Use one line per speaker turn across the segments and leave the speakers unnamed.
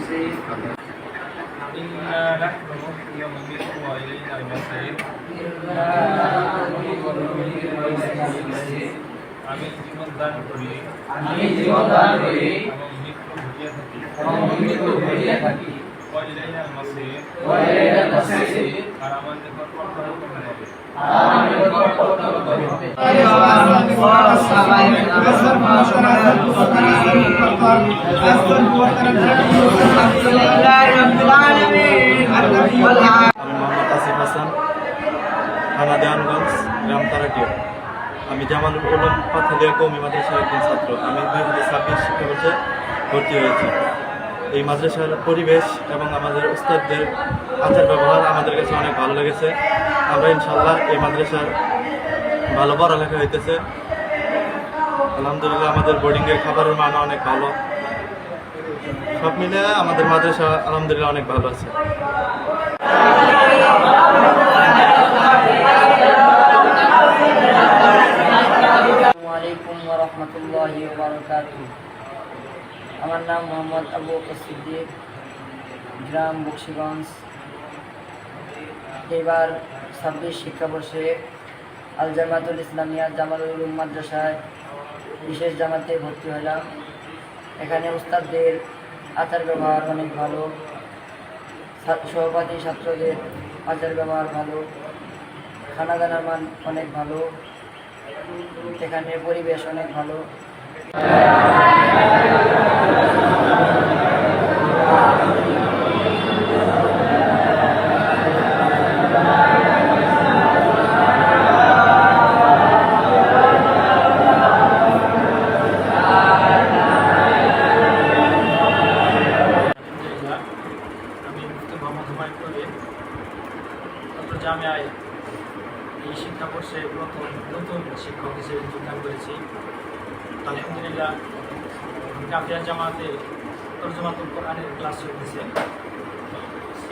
আমি জীবন দান করি এবং মৃত্যু ঘটিয়ে থাকি আর আমার নিকট
হামাদানগঞ্জ রামতারাটিয়া। আমি জামালুল উলুম পাথালিয়া কওমি মাদ্রাসার একজন ছাত্র। আমি 2026 শিক্ষাবর্ষে ভর্তি হয়েছি। এই মাদ্রাসার পরিবেশ এবং আমাদের উস্তাদদের আচার ব্যবহার আমাদের কাছে অনেক ভালো লেগেছে। আমরা ইনশাআল্লাহ এই মাদ্রাসার ভালো পড়ালেখা হইতেছে। আলহামদুলিল্লাহ আমাদের বোর্ডিংয়ের খাবারের মান অনেক ভালো। সব মিলে আমাদের মাদ্রাসা আলহামদুলিল্লাহ অনেক ভালো আছে।
আমার নাম মোহাম্মদ আবু বকর সিদ্দিক, গ্রাম বক্সিগঞ্জ। এবার 26 শিক্ষাবর্ষে আল জামাতুল ইসলামিয়া জামালুল উলুম মাদ্রাসায় বিশেষ জামাতে ভর্তি হলাম। এখানে উস্তাদদের আচার ব্যবহার অনেক ভালো, সহপাঠী ছাত্রদের আচার ব্যবহার ভালো, খানা দানার মান অনেক ভালো, এখানে পরিবেশ অনেক ভালো।
জামিয়ায় এই শিক্ষাবর্ষে নতুন শিক্ষক হিসেবে যোগদান করেছি। আলহামদুলিল্লাহ কাফিয়া জামাতে তরজমাতুল কোরআনের ক্লাস চলতেছে।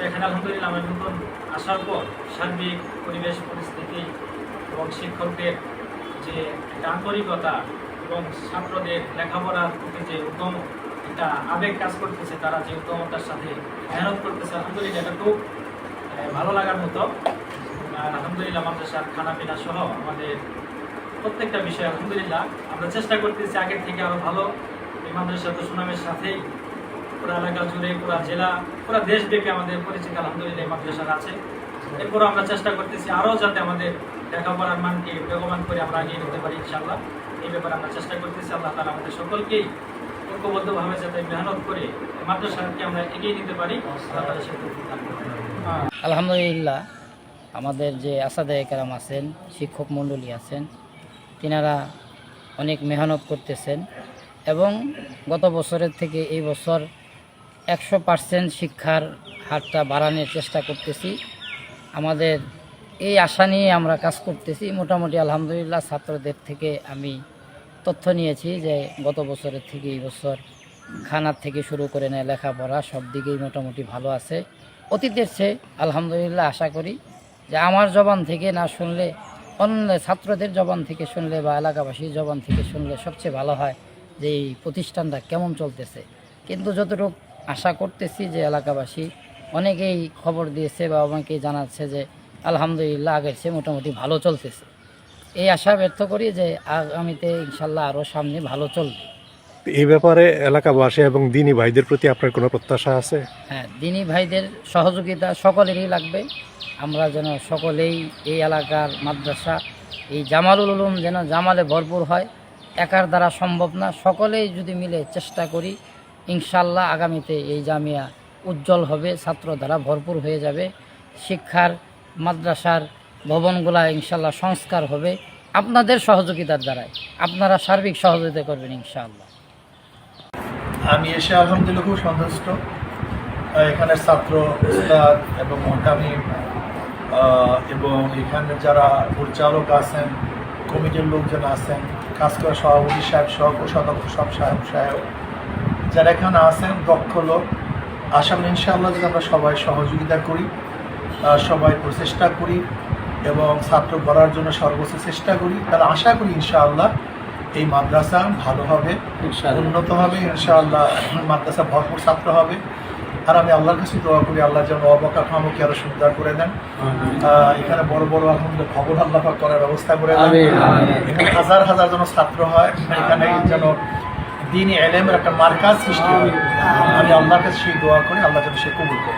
এখানে আলহামদুলিল্লাহ আমি নতুন আসার পর সার্বিক পরিবেশ পরিস্থিতি এবং শিক্ষকদের যে একটা আন্তরিকতা এবং ছাত্রদের লেখাপড়ার প্রতি যে উদ্যম, একটা আবেগ কাজ করতেছে, তারা যে উদ্যমতার সাথে মেহনত করতেছে, আলহামদুলিল্লাহ এটা খুব ভালো লাগার মতো। আর আলহামদুলিল্লাহ মাদ্রাসার খানাপিনা সহ আমাদের প্রত্যেকটা বিষয় আলহামদুলিল্লাহ আমরা চেষ্টা করতেছি আগের থেকে আরও ভালো। এই মাদ্রাসা তো সুনামের সাথেই পুরো এলাকা জুড়ে, পুরো জেলা, পুরো দেশব্যাপী আমাদের পরিচিত আলহামদুলিল্লাহ এই মাদ্রাসার আছে। এরপরও আমরা চেষ্টা করতেছি আরও যাতে আমাদের লেখাপড়ার মানকে বেগবান করে আমরা এগিয়ে নিতে পারি ইনশাআল্লাহ। এই ব্যাপারে আমরা চেষ্টা করতেছি। আল্লাহ তাআলা আমাদের সকলকেই ঐক্যবদ্ধভাবে যাতে মেহনত করে মাদ্রাসাকে আমরা এগিয়ে নিতে পারি, আল্লাহ তাআলা সেই তৌফিক দান করুন।
আলহামদুলিল্লাহ আমাদের যে আসাদে কেরাম আছেন, শিক্ষক মণ্ডলী আছেন, তিনারা অনেক মেহনত করতেছেন এবং গত বছরের থেকে এই বছর 100% শিক্ষার হারটা বাড়ানোর চেষ্টা করতেছি। আমাদের এই আশা নিয়ে আমরা কাজ করতেছি। মোটামুটি আলহামদুলিল্লাহ ছাত্রদের থেকে আমি তথ্য নিয়েছি যে গত বছরের থেকে এই বছর খানার থেকে শুরু করে নেয় লেখাপড়া সব দিকেই মোটামুটি ভালো আছে। অতীতের চেয়ে আলহামদুলিল্লাহ আশা করি যে আমার জবান থেকে না শুনলে অন্য ছাত্রদের জবান থেকে শুনলে বা এলাকাবাসীর জবান থেকে শুনলে সবচেয়ে ভালো হয় যে এই প্রতিষ্ঠানটা কেমন চলতেছে। কিন্তু যতটুকু আশা করতেছি যে এলাকাবাসী অনেকেই খবর দিয়েছে বা অনেকেই জানাচ্ছে যে আলহামদুলিল্লাহ আগের চেয়ে মোটামুটি ভালো চলতেছে। এই আশা ব্যর্থ করি যে আগামীতে ইনশাল্লাহ আরও সামনে ভালো চলবে।
এই ব্যাপারে এলাকাবাসী এবং দিনী ভাইদের প্রতি আপনার কোনো প্রত্যাশা আছে?
হ্যাঁ, দিনী ভাইদের সহযোগিতা সকলেরই লাগবে। আমরা যেন সকলেই এই এলাকার মাদ্রাসা, এই জামালুল উলুম যেন জামালে ভরপুর হয়, একার দ্বারা সম্ভব না। সকলেই যদি মিলে চেষ্টা করি ইনশাল্লাহ আগামীতে এই জামিয়া উজ্জ্বল হবে, ছাত্র দ্বারা ভরপুর হয়ে যাবে। শিক্ষার মাদ্রাসার ভবনগুলা ইনশাল্লাহ সংস্কার হবে আপনাদের সহযোগিতার দ্বারাই। আপনারা সার্বিক সহযোগিতা করবেন ইনশাআল্লাহ।
আমি এসে আলহামদুলিল্লাহ খুব সন্তুষ্ট। এখানের ছাত্র, উস্তাদ এবং মোহতামিম এবং এখানে যারা পরিচালক আছেন, কমিটির লোকজন আছেন, কাজ করা সভাপতি সাহেব সহ কোষাধ্যক্ষ সব সাহেব যারা এখানে আছেন, দক্ষ লোক। আশা করি ইনশাআল্লাহ যদি আমরা সবাই সহযোগিতা করি, সবাই প্রচেষ্টা করি এবং ছাত্র গড়ার জন্য সর্বোচ্চ চেষ্টা করি, তাহলে আশা করি ইনশাআল্লাহ এই মাদ্রাসা ভালো হবে, উন্নত হবে। ইনশাআল্লাহ মাদ্রাসা ভরপুর ছাত্র হবে আর আমি আল্লাহর কাছে দোয়া করি আল্লাহ যেন অবকাঠামোকে আরো সুন্দর করে দেন। এখানে বড় বড় আলহামদুলিল্লাহ ভবন আল্লাহ পাক করার ব্যবস্থা করে দেন। এখানে হাজার হাজার যেন ছাত্র হয়, এখানে যেন দ্বীনি ইলমের একটা মার্কাজ সৃষ্টি হয়। আমি আল্লাহর কাছে সেই দোয়া করি, আল্লাহ যেন সে কবুল করে।